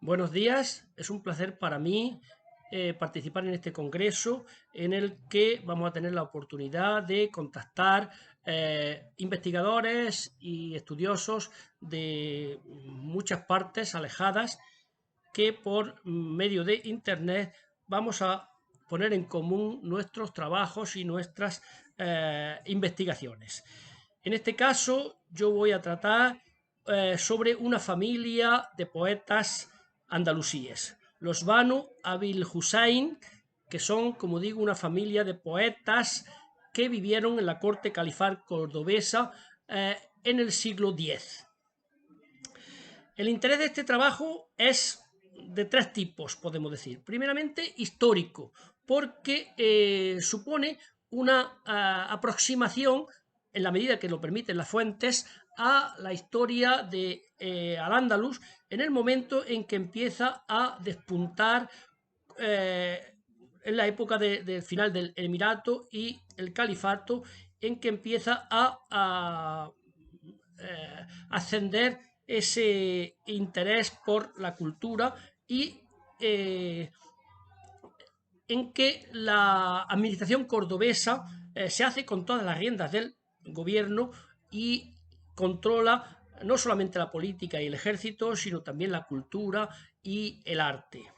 Buenos días, es un placer para mí participar en este congreso en el que vamos a tener la oportunidad de contactar investigadores y estudiosos de muchas partes alejadas que por medio de Internet vamos a poner en común nuestros trabajos y nuestras investigaciones. En este caso, yo voy a tratar sobre una familia de poetas andalusíes, los Banu Abil Hussein, que son, como digo, una familia de poetas que vivieron en la corte califal cordobesa en el siglo X. El interés de este trabajo es de tres tipos, podemos decir. Primeramente, histórico, porque supone una aproximación, en la medida que lo permiten las fuentes, a la historia de Al-Ándalus en el momento en que empieza a despuntar en la época del final del Emirato y el Califato, en que empieza a ascender ese interés por la cultura y en que la administración cordobesa se hace con todas las riendas del gobierno y controla no solamente la política y el ejército, sino también la cultura y el arte.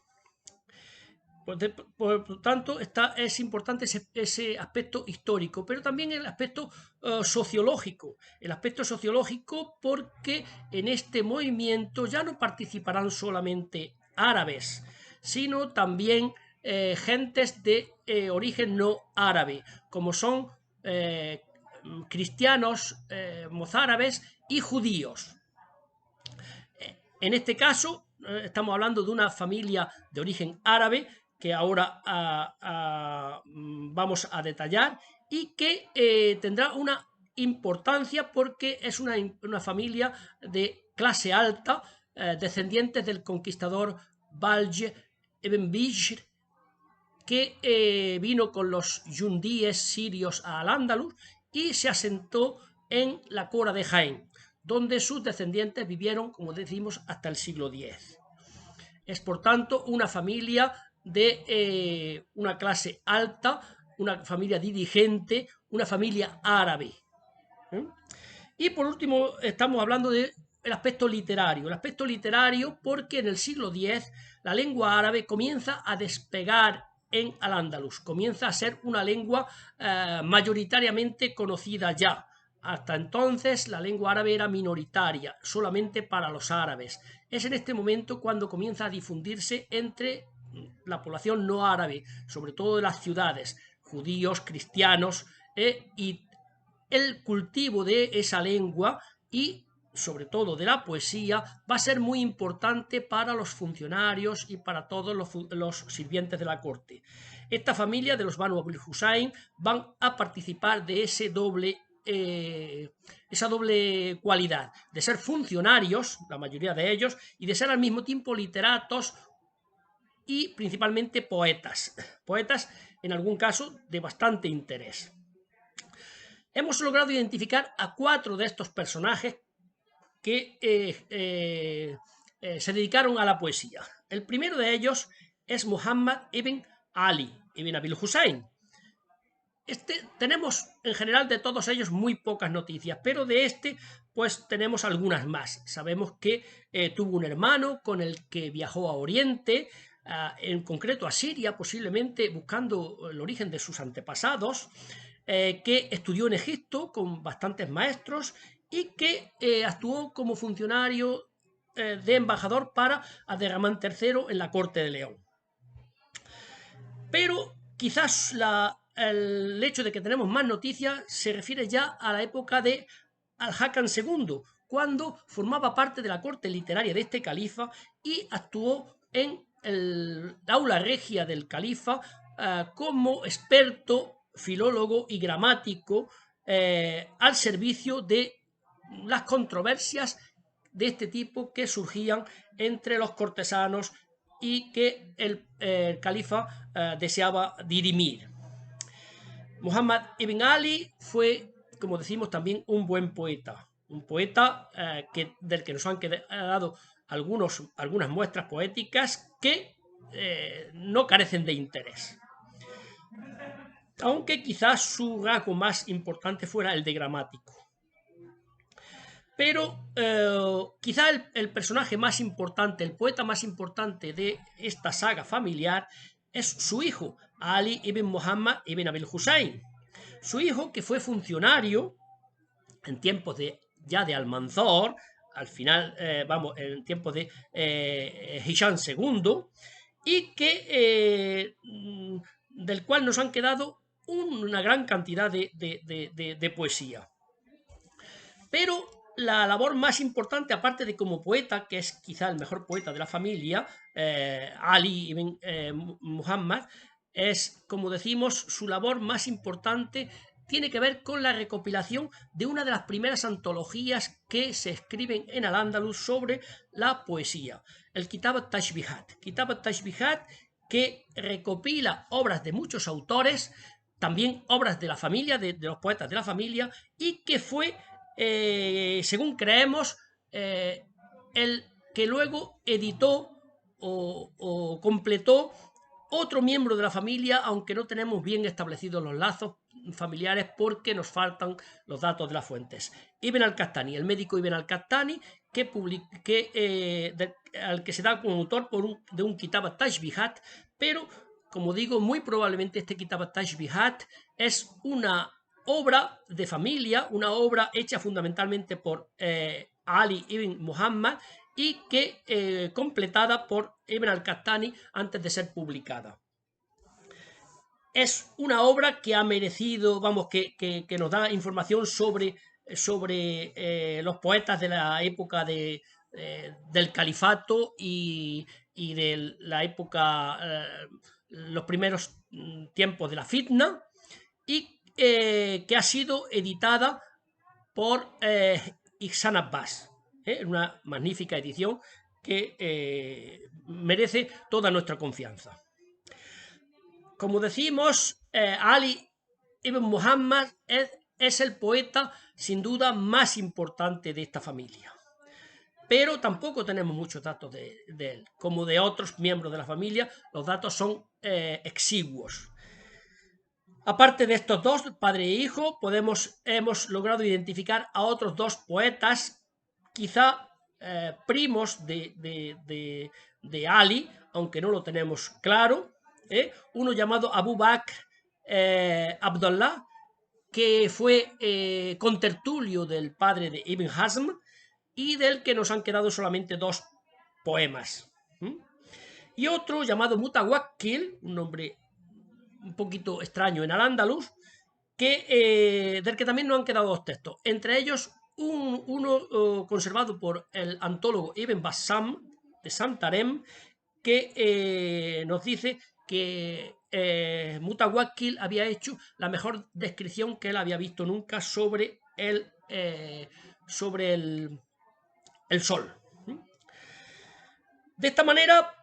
Por tanto, es importante ese aspecto histórico, pero también el aspecto sociológico. El aspecto sociológico porque en este movimiento ya no participarán solamente árabes, sino también gentes de origen no árabe, como son cristianos, mozárabes y judíos. En este caso, estamos hablando de una familia de origen árabe que ahora vamos a detallar y que tendrá una importancia porque es una familia de clase alta, descendientes del conquistador Balj ibn Bishr, que vino con los yundíes sirios a Al-Ándalus y se asentó en la Cora de Jaén, donde sus descendientes vivieron, como decimos, hasta el siglo X. Es por tanto una familia de una clase alta, una familia dirigente, una familia árabe. ¿Eh? Y por último estamos hablando del aspecto literario. El aspecto literario porque en el siglo X la lengua árabe comienza a despegar en Al-Ándalus, comienza a ser una lengua mayoritariamente conocida ya. Hasta entonces la lengua árabe era minoritaria, solamente para los árabes. Es en este momento cuando comienza a difundirse entre la población no árabe, sobre todo de las ciudades, judíos, cristianos, y el cultivo de esa lengua y sobre todo de la poesía va a ser muy importante para los funcionarios y para todos los sirvientes de la corte. Esta familia de los Banu Abil Hussein van a participar de esa doble cualidad de ser funcionarios, la mayoría de ellos, y de ser al mismo tiempo literatos y principalmente poetas, poetas en algún caso de bastante interés. Hemos logrado identificar a 4 de estos personajes que se dedicaron a la poesía. El primero de ellos es Muhammad ibn Ali, ibn Abil Hussein. Tenemos en general de todos ellos muy pocas noticias, pero de este pues tenemos algunas más. Sabemos que tuvo un hermano con el que viajó a Oriente, en concreto a Siria, posiblemente buscando el origen de sus antepasados, que estudió en Egipto con bastantes maestros y que actuó como funcionario de embajador para Abderramán III en la corte de León. Pero quizás el hecho de que tenemos más noticias se refiere ya a la época de Al-Hakam II, cuando formaba parte de la corte literaria de este califa y actuó en el aula regia del califa como experto, filólogo y gramático al servicio de las controversias de este tipo que surgían entre los cortesanos y que el califa deseaba dirimir. Muhammad ibn Ali fue, como decimos, también un buen poeta, un poeta del que nos han quedado algunas muestras poéticas que no carecen de interés. Aunque quizás su rasgo más importante fuera el de gramático. Pero quizá el personaje más importante, el poeta más importante de esta saga familiar es su hijo, Ali ibn Muhammad ibn Abil Hussein. Su hijo, que fue funcionario en tiempos ya de Almanzor, al final, en tiempos de Hisham II, y que del cual nos han quedado una gran cantidad de poesía. Pero la labor más importante, aparte de como poeta, que es quizá el mejor poeta de la familia, Ali ibn Muhammad, es, como decimos, su labor más importante tiene que ver con la recopilación de una de las primeras antologías que se escriben en Al-Ándalus sobre la poesía, el Kitab al-Tashbihat. Kitab al-Tashbihat, que recopila obras de muchos autores, también obras de la familia, de los poetas de la familia, y que fue, según creemos, el que luego editó o completó otro miembro de la familia, aunque no tenemos bien establecidos los lazos familiares porque nos faltan los datos de las fuentes. Ibn al-Qahtani, el médico Ibn al-Qahtani, al que se da como autor de un Kitab al-Tashbihat, pero, como digo, muy probablemente este Kitab al-Tashbihat es una obra de familia, una obra hecha fundamentalmente por Ali ibn Muhammad, y que completada por Ibn al-Qahtani antes de ser publicada. Es una obra que ha merecido, que nos da información sobre los poetas de la época del califato y de la época, los primeros tiempos de la fitna, y que ha sido editada por Ihsan Abbas, una magnífica edición que merece toda nuestra confianza. Como decimos, Ali ibn Muhammad es el poeta sin duda más importante de esta familia, pero tampoco tenemos muchos datos de él. Como de otros miembros de la familia, los datos son exiguos. Aparte de estos dos, padre e hijo, hemos logrado identificar a otros dos poetas, quizá primos de Ali, aunque no lo tenemos claro. Uno llamado Abu Bakr Abdullah, que fue contertulio del padre de Ibn Hazm, y del que nos han quedado solamente dos poemas. Y otro llamado Mutawakkil, un nombre un poquito extraño en Al-Ándalus, del que también nos han quedado dos textos, entre ellos uno conservado por el antólogo Ibn Bassam de Santarém, que nos dice que Mutawakkil había hecho la mejor descripción que él había visto nunca sobre el sol. De esta manera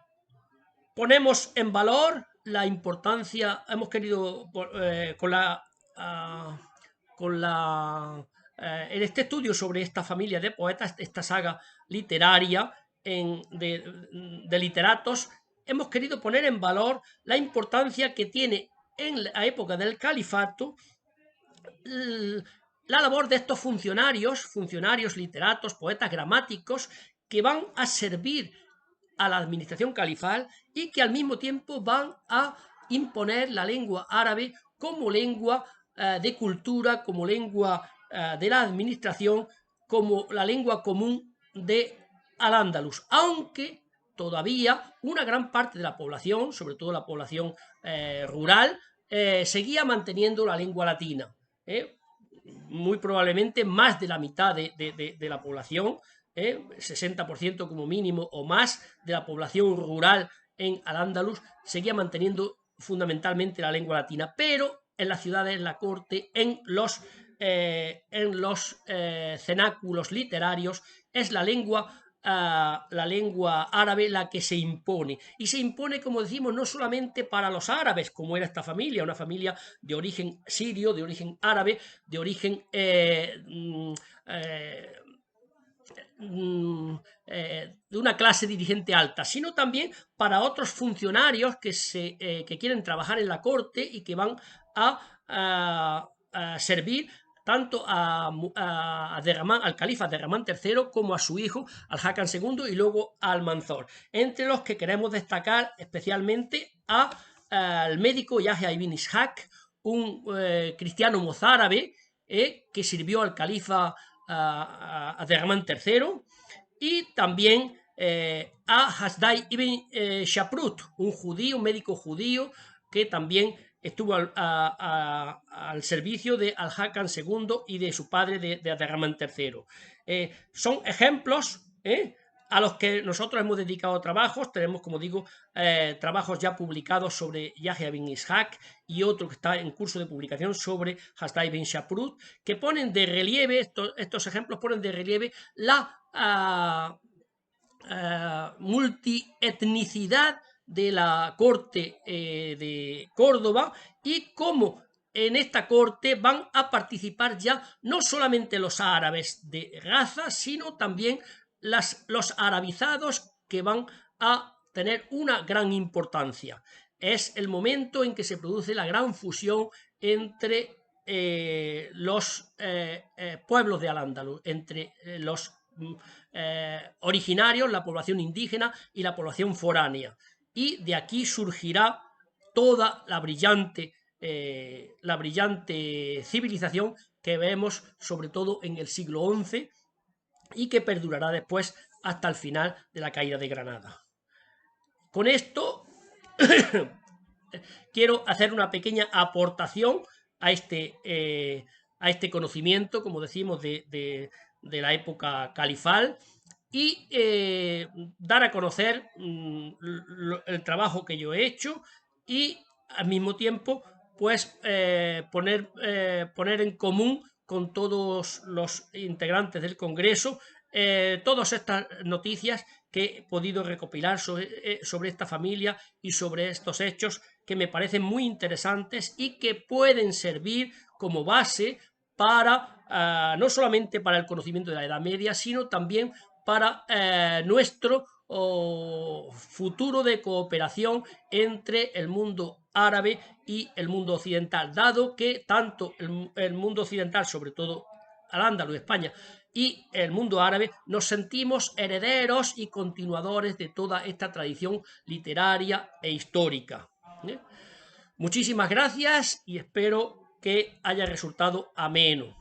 ponemos en valor la importancia, hemos querido en este estudio sobre esta familia de poetas, esta saga literaria de literatos, hemos querido poner en valor la importancia que tiene en la época del califato la labor de estos funcionarios literatos, poetas gramáticos, que van a servir a la administración califal y que al mismo tiempo van a imponer la lengua árabe como lengua de cultura, como lengua de la administración, como la lengua común de Al-Ándalus, aunque todavía una gran parte de la población, sobre todo la población rural, seguía manteniendo la lengua latina. Muy probablemente más de la mitad de la población, 60% como mínimo o más de la población rural en Al-Ándalus seguía manteniendo fundamentalmente la lengua latina, pero en las ciudades, en la corte, en los cenáculos literarios, es la lengua árabe la que se impone, y se impone, como decimos, no solamente para los árabes, como era esta familia, una familia de origen sirio, de origen árabe, de origen de una clase dirigente alta, sino también para otros funcionarios que quieren trabajar en la corte y que van a servir tanto al califa Abderramán III como a su hijo, al Hakan II, y luego al Manzor, entre los que queremos destacar especialmente al médico Yahya ibn Ishaq, un cristiano mozárabe que sirvió al califa Abderramán III, y también a Hasdai ibn Shaprut, un médico judío que también estuvo al servicio de Al-Hakan II y de su padre, de Abderramán III. Son ejemplos a los que nosotros hemos dedicado trabajos. Tenemos, como digo, trabajos ya publicados sobre Yahya ibn Ishaq y otro que está en curso de publicación sobre Hasdai ibn Shaprut, que ponen de relieve, estos ejemplos ponen de relieve la multietnicidad de la corte de Córdoba, y cómo en esta corte van a participar ya no solamente los árabes de Gaza, sino también los arabizados, que van a tener una gran importancia. Es el momento en que se produce la gran fusión entre los pueblos de Al-Ándalus, entre los originarios, la población indígena y la población foránea. Y de aquí surgirá toda la brillante civilización que vemos sobre todo en el siglo XI y que perdurará después hasta el final de la caída de Granada. Con esto quiero hacer una pequeña aportación a este conocimiento, como decimos, de la época califal, y dar a conocer el trabajo que yo he hecho, y al mismo tiempo pues poner en común con todos los integrantes del Congreso todas estas noticias que he podido recopilar sobre esta familia y sobre estos hechos, que me parecen muy interesantes y que pueden servir como base para no solamente para el conocimiento de la Edad Media, sino también para nuestro futuro de cooperación entre el mundo árabe y el mundo occidental, dado que tanto el mundo occidental, sobre todo Al-Ándalus, España, y el mundo árabe, nos sentimos herederos y continuadores de toda esta tradición literaria e histórica. Muchísimas gracias y espero que haya resultado ameno.